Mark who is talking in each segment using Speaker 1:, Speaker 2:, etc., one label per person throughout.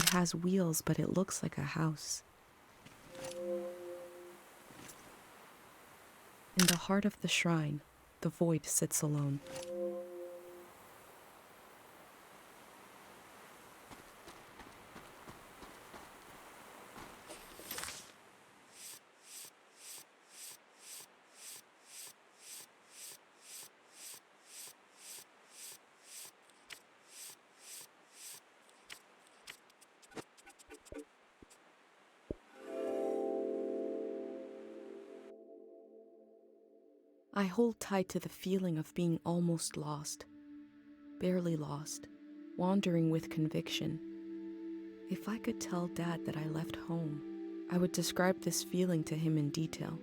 Speaker 1: It has wheels, but it looks like a house. In the heart of the shrine, the void sits alone. I hold tight to the feeling of being almost lost, barely lost, wandering with conviction. If I could tell Dad that I left home, I would describe this feeling to him in detail.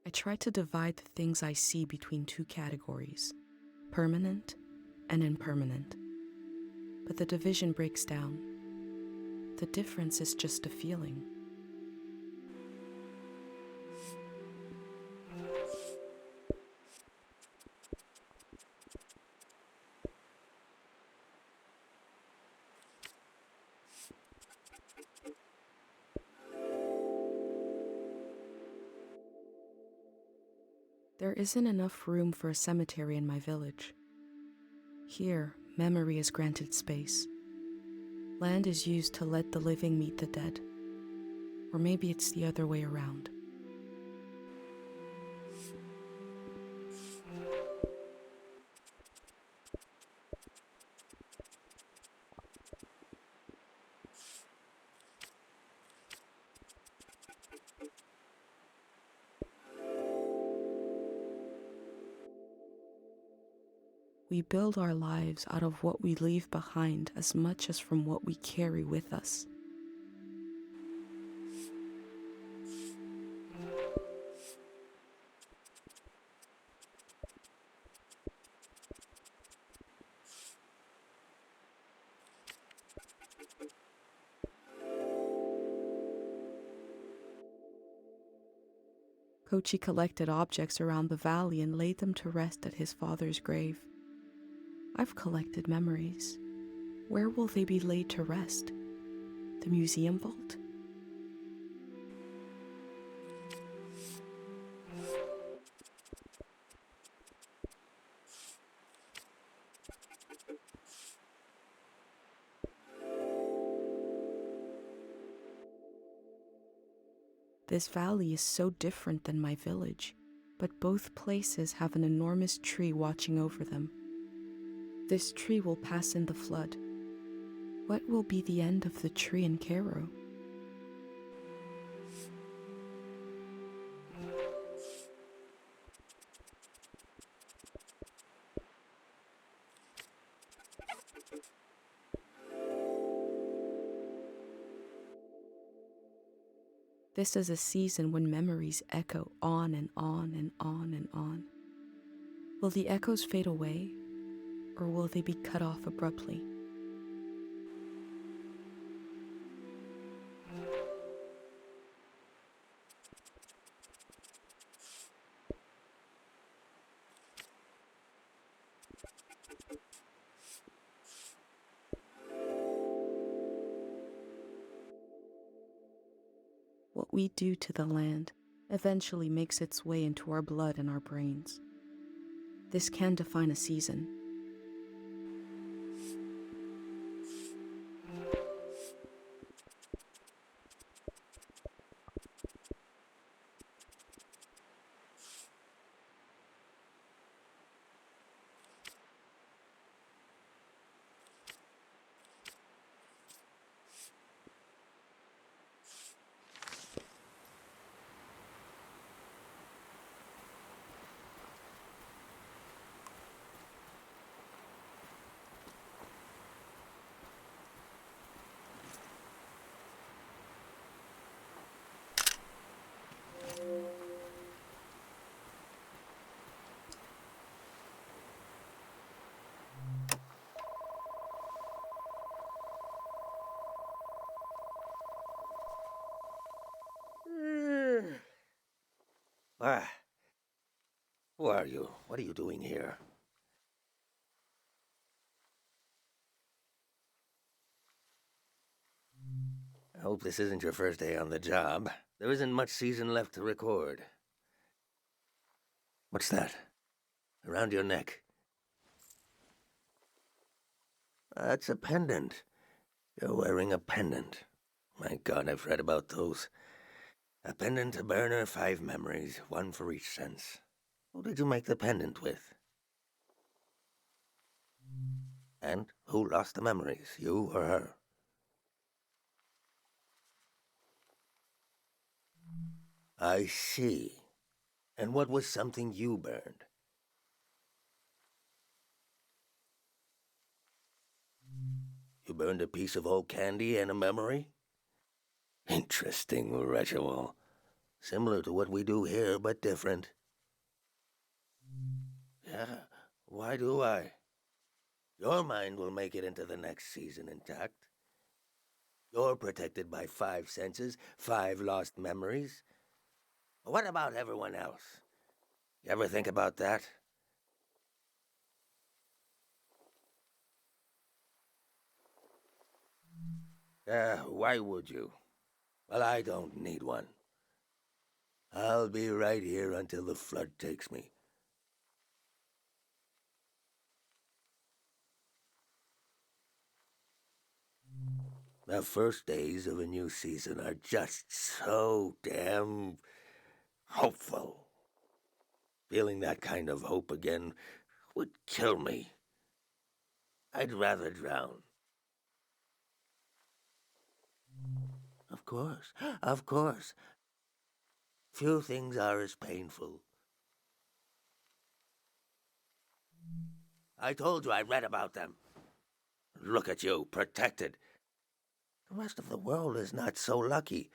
Speaker 1: I try to divide the things I see between two categories, permanent and impermanent. But the division breaks down. The difference is just a feeling. There isn't enough room for a cemetery in my village. Here, memory is granted space. Land is used to let the living meet the dead. Or maybe it's the other way around. We build our lives out of what we leave behind as much as from what we carry with us. Kochi collected objects around the valley and laid them to rest at his father's grave. I've collected memories. Where will they be laid to rest? The museum vault? This valley is so different than my village, but both places have an enormous tree watching over them. This tree will pass in the flood. What will be the end of the tree in Cairo? This is a season when memories echo on and on and on and on. Will the echoes fade away, or will they be cut off abruptly? What we do to the land eventually makes its way into our blood and our brains. This can define a season.
Speaker 2: Ah, who are you? What are you doing here? I hope this isn't your first day on the job. There isn't much season left to record. What's that? Around your neck? That's a pendant. You're wearing a pendant. My God, I've read about those. A pendant, a burner, 5 memories, one for each sense. Who did you make the pendant with? And who lost the memories, you or her? I see. And what was something you burned? You burned a piece of old candy and a memory? Interesting ritual. Similar to what we do here, but different. Yeah, why do I? Your mind will make it into the next season intact. You're protected by 5 senses, 5 lost memories. What about everyone else? You ever think about that? Why would you? Well, I don't need one. I'll be right here until the flood takes me. The first days of a new season are just so damn hopeful. Feeling that kind of hope again would kill me. I'd rather drown. Of course, of course. Few things are as painful. I told you I read about them. Look at you, protected. The rest of the world is not so lucky.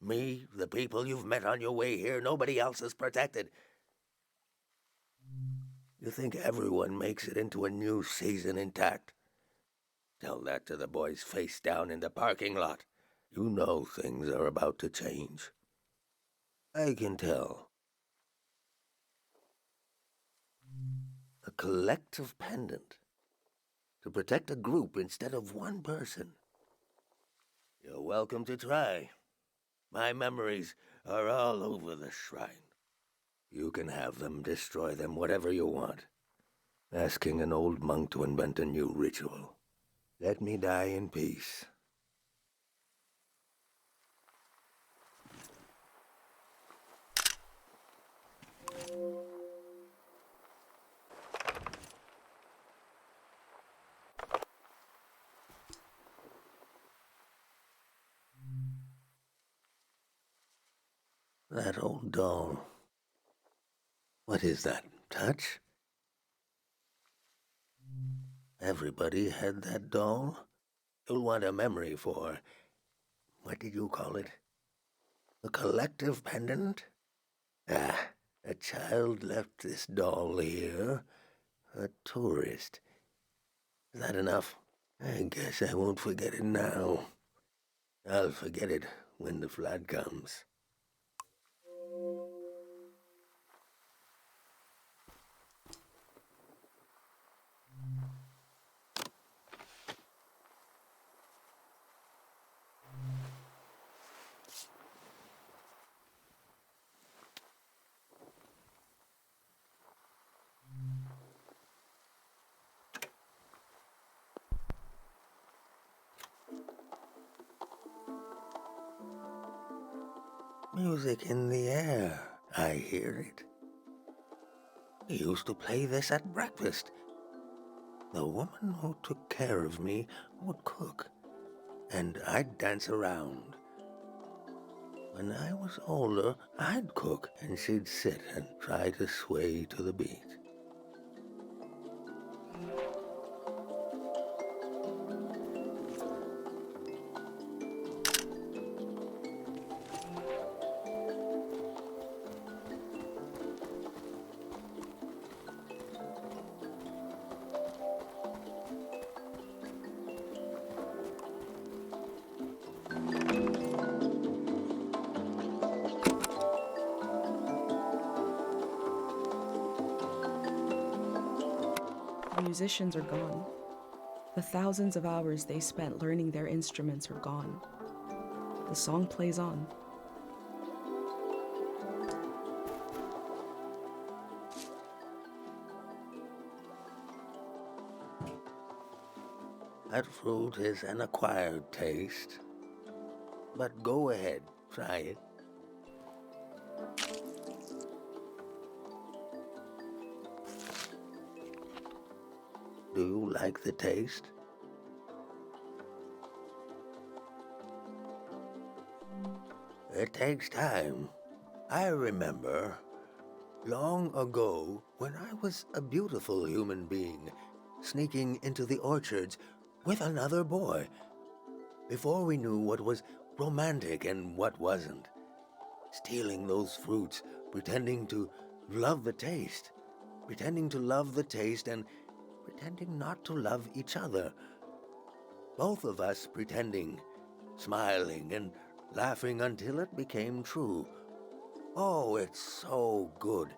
Speaker 2: Me, the people you've met on your way here, nobody else is protected. You think everyone makes it into a new season intact? Tell that to the boys face down in the parking lot. You know things are about to change. I can tell. A collective pendant. To protect a group instead of one person. You're welcome to try. My memories are all over the shrine. You can have them, destroy them, whatever you want. Asking an old monk to invent a new ritual. Let me die in peace. That old doll. What is that? Touch? Everybody had that doll. You'll want a memory for... What did you call it? The collective pendant? Ah, a child left this doll here. A tourist. Is that enough? I guess I won't forget it now. I'll forget it when the flood comes. Music in the air. I hear it. We used to play this at breakfast. The woman who took care of me would cook, and I'd dance around. When I was older, I'd cook, and she'd sit and try to sway to the beat.
Speaker 1: musicians are gone. The thousands of hours they spent learning their instruments are gone. The song plays on.
Speaker 2: That fruit is an acquired taste. But go ahead, try it. Do you like the taste? It takes time. I remember, long ago, when I was a beautiful human being, sneaking into the orchards with another boy, before we knew what was romantic and what wasn't. Stealing those fruits, pretending to love the taste, and pretending not to love each other. Both of us pretending, smiling and laughing until it became true. Oh, it's so good.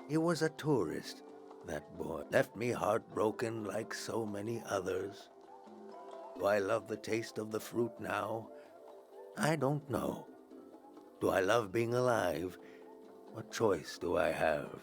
Speaker 2: He was a tourist, that boy. Left me heartbroken like so many others. Do I love the taste of the fruit now? I don't know. Do I love being alive? What choice do I have?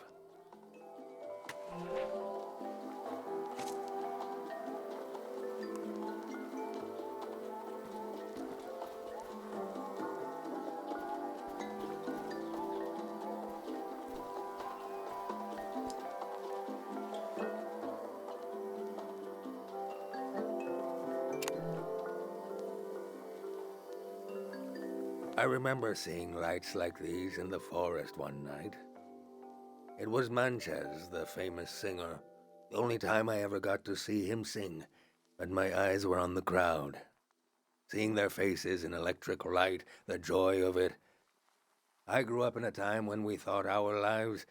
Speaker 2: I remember seeing lights like these in the forest one night. It was Mönch, the famous singer. The only time I ever got to see him sing, but my eyes were on the crowd. Seeing their faces in electric light, the joy of it. I grew up in a time when we thought our lives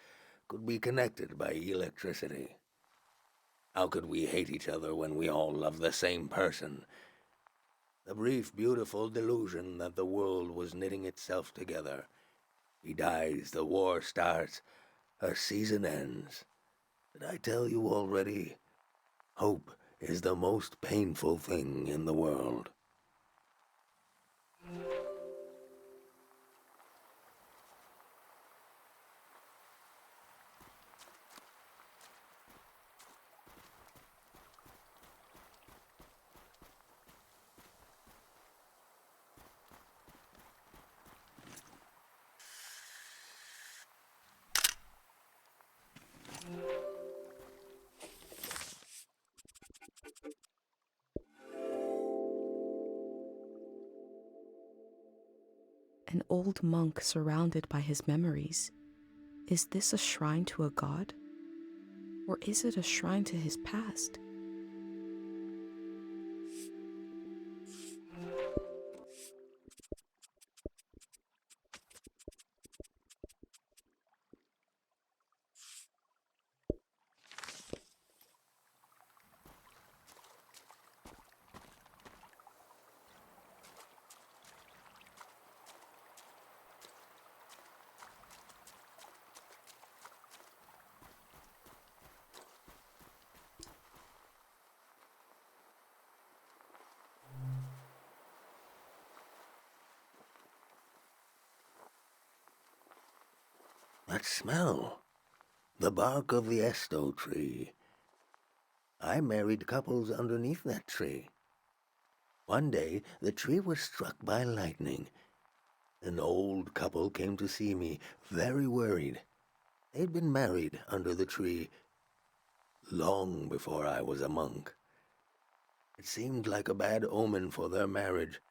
Speaker 2: could be connected by electricity. How could we hate each other when we all love the same person? The brief, beautiful delusion that the world was knitting itself together. He dies, the war starts, a season ends. Did I tell you already? Hope is the most painful thing in the world.
Speaker 1: An old monk surrounded by his memories. Is this a shrine to a god? Or is it a shrine to his past?
Speaker 2: That smell. The bark of the esto tree. I married couples underneath that tree. One day, the tree was struck by lightning. An old couple came to see me, very worried. They'd been married under the tree long before I was a monk. It seemed like a bad omen for their marriage.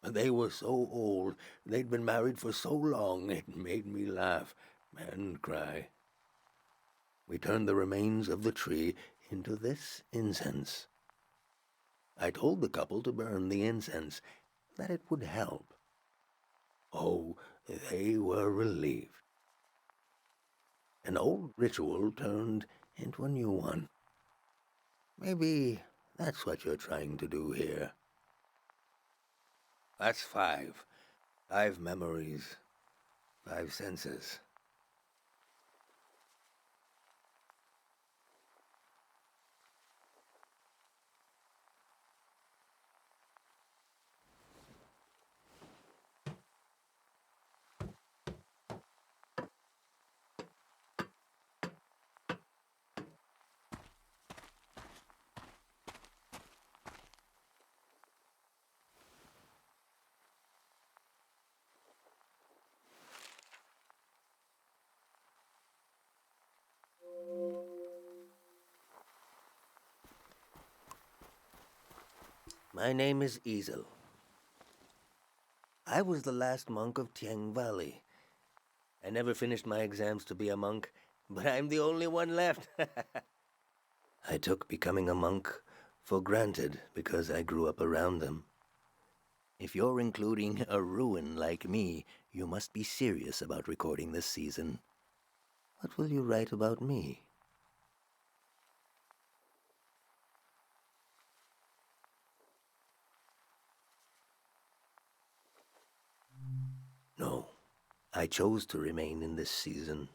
Speaker 2: But they were so old, they'd been married for so long, it made me laugh and cry. We turned the remains of the tree into this incense. I told the couple to burn the incense, that it would help. Oh, they were relieved. An old ritual turned into a new one. Maybe that's what you're trying to do here. That's 5. 5 memories, 5 senses. My name is Easel. I was the last monk of Tiang Valley. I never finished my exams to be a monk, but I'm the only one left. I took becoming a monk for granted because I grew up around them. If you're including a ruin like me, you must be serious about recording this season. What will you write about me? No, I chose to remain in this season.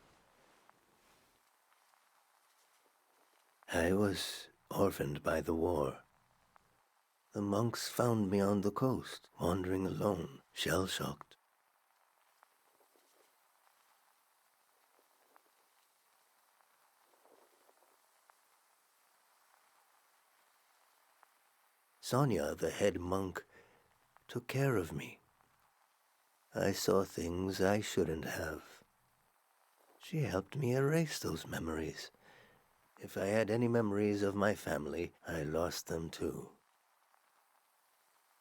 Speaker 2: I was orphaned by the war. The monks found me on the coast, wandering alone, shell-shocked. Sonia, the head monk, took care of me. I saw things I shouldn't have. She helped me erase those memories. If I had any memories of my family, I lost them too.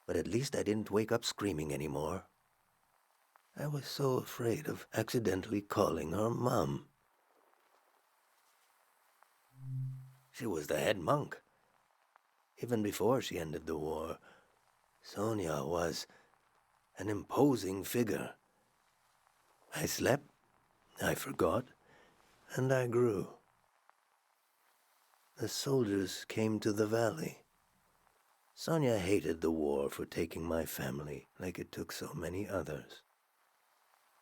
Speaker 2: But at least I didn't wake up screaming anymore. I was so afraid of accidentally calling her Mom. She was the head monk. Even before she ended the war, Sonia was an imposing figure. I slept, I forgot, and I grew. The soldiers came to the valley. Sonia hated the war for taking my family like it took so many others.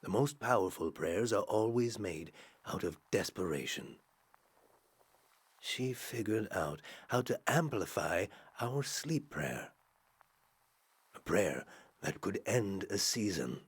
Speaker 2: The most powerful prayers are always made out of desperation. She figured out how to amplify our sleep prayer. A prayer that could end a season.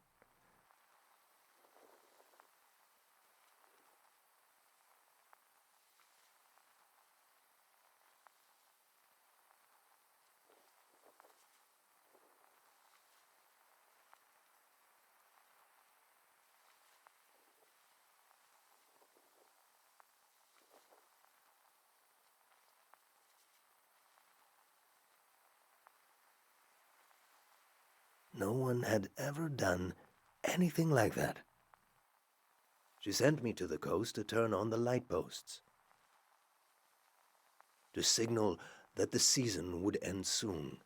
Speaker 2: No one had ever done anything like that. She sent me to the coast to turn on the light posts, to signal that the season would end soon.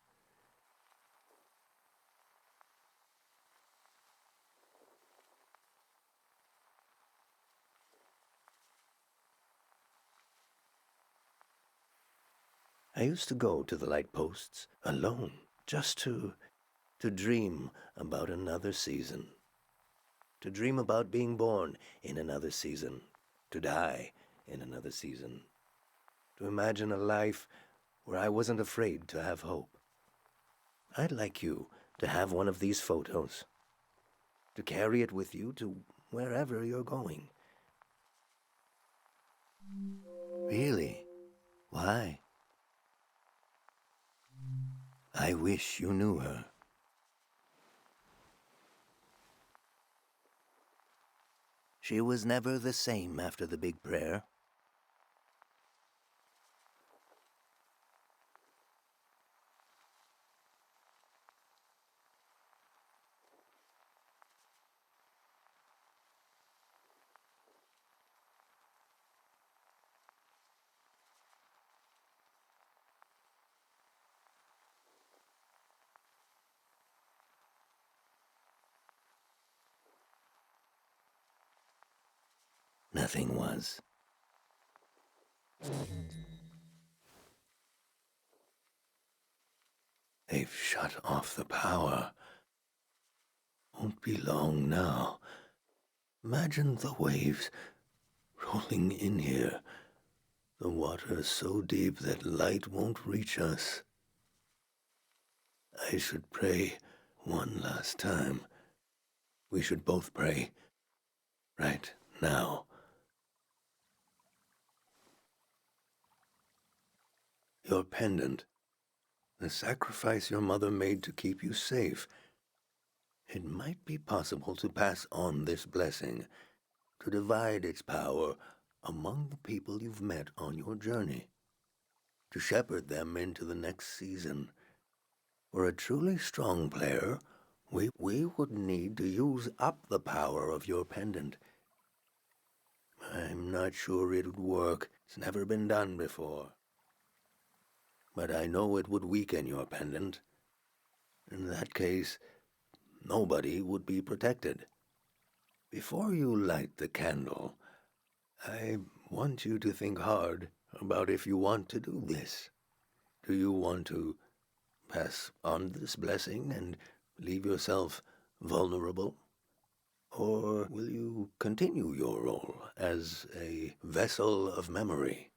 Speaker 2: I used to go to the light posts alone, just to dream about another season. To dream about being born in another season. To die in another season. To imagine a life where I wasn't afraid to have hope. I'd like you to have one of these photos. To carry it with you to wherever you're going. Really? Why? I wish you knew her. She was never the same after the big prayer. Nothing was. They've shut off the power. Won't be long now. Imagine the waves rolling in here. The water so deep that light won't reach us. I should pray one last time. We should both pray. Right now. Your pendant. The sacrifice your mother made to keep you safe. It might be possible to pass on this blessing, to divide its power among the people you've met on your journey, to shepherd them into the next season. For a truly strong player, we would need to use up the power of your pendant. I'm not sure it would work. It's never been done before. But I know it would weaken your pendant. In that case, nobody would be protected. Before you light the candle, I want you to think hard about if you want to do this. Do you want to pass on this blessing and leave yourself vulnerable? Or will you continue your role as a vessel of memory?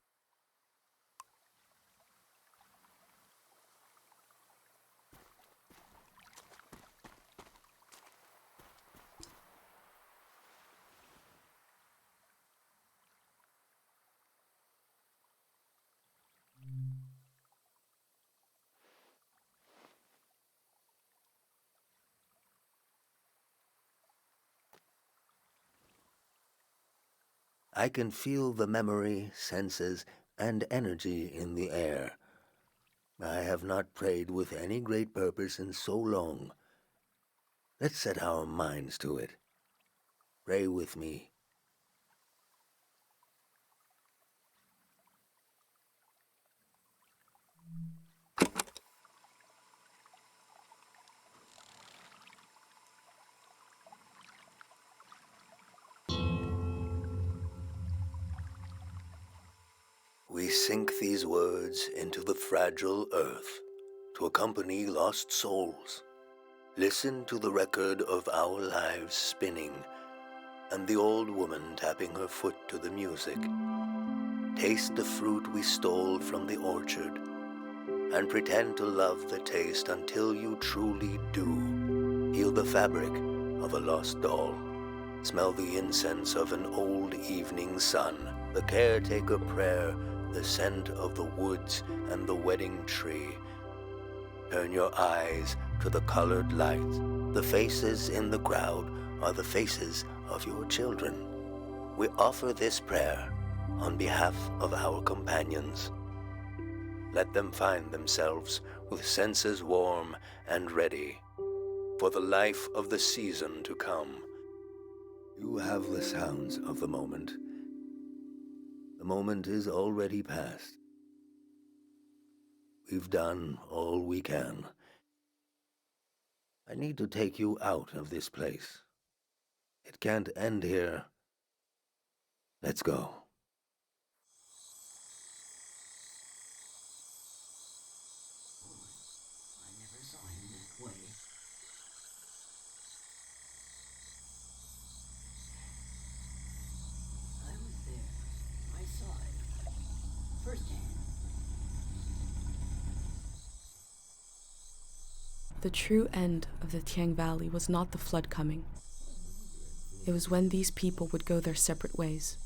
Speaker 2: I can feel the memory, senses, and energy in the air. I have not prayed with any great purpose in so long. Let's set our minds to it. Pray with me. We sink these words into the fragile earth to accompany lost souls. Listen to the record of our lives spinning and the old woman tapping her foot to the music. Taste the fruit we stole from the orchard and pretend to love the taste until you truly do. Feel the fabric of a lost doll. Smell the incense of an old evening sun, the caretaker prayer, the scent of the woods and the wedding tree. Turn your eyes to the colored lights. The faces in the crowd are the faces of your children. We offer this prayer on behalf of our companions. Let them find themselves with senses warm and ready for the life of the season to come. You have the sounds of the moment. The moment is already past. We've done all we can. I need to take you out of this place. It can't end here. Let's go.
Speaker 3: I never saw him that way. I was there. I saw it. Firsthand.
Speaker 1: The true end of the Tiang Valley was not the flood coming. It was when these people would go their separate ways.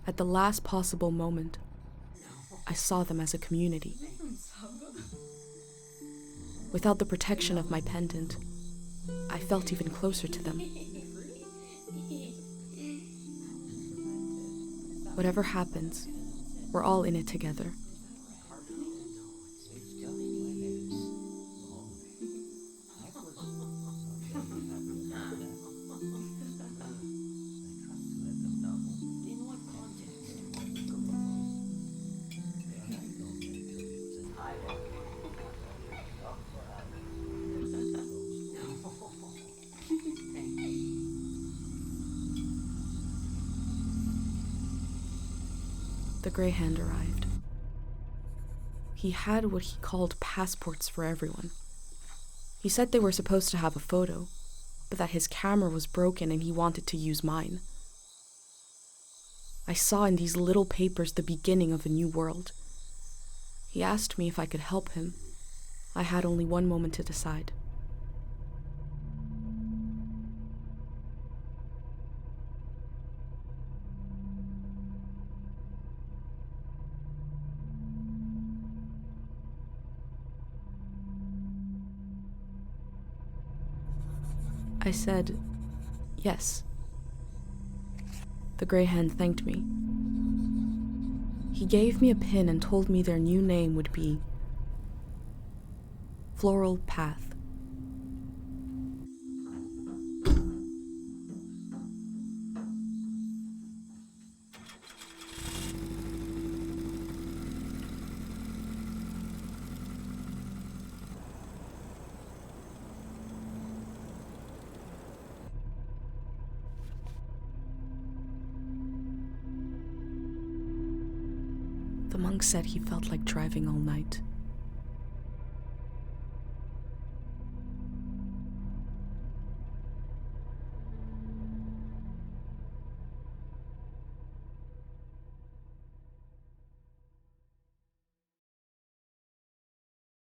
Speaker 1: At the last possible moment, I saw them as a community. Without the protection of my pendant, I felt even closer to them. Whatever happens, we're all in it together. The gray hand arrived. He had what he called passports for everyone. He said they were supposed to have a photo, but that his camera was broken and he wanted to use mine. I saw in these little papers the beginning of a new world. He asked me if I could help him. I had only one moment to decide. I said, yes. The gray hand thanked me. He gave me a pin and told me their new name would be floral path. The monk said he felt like driving all night.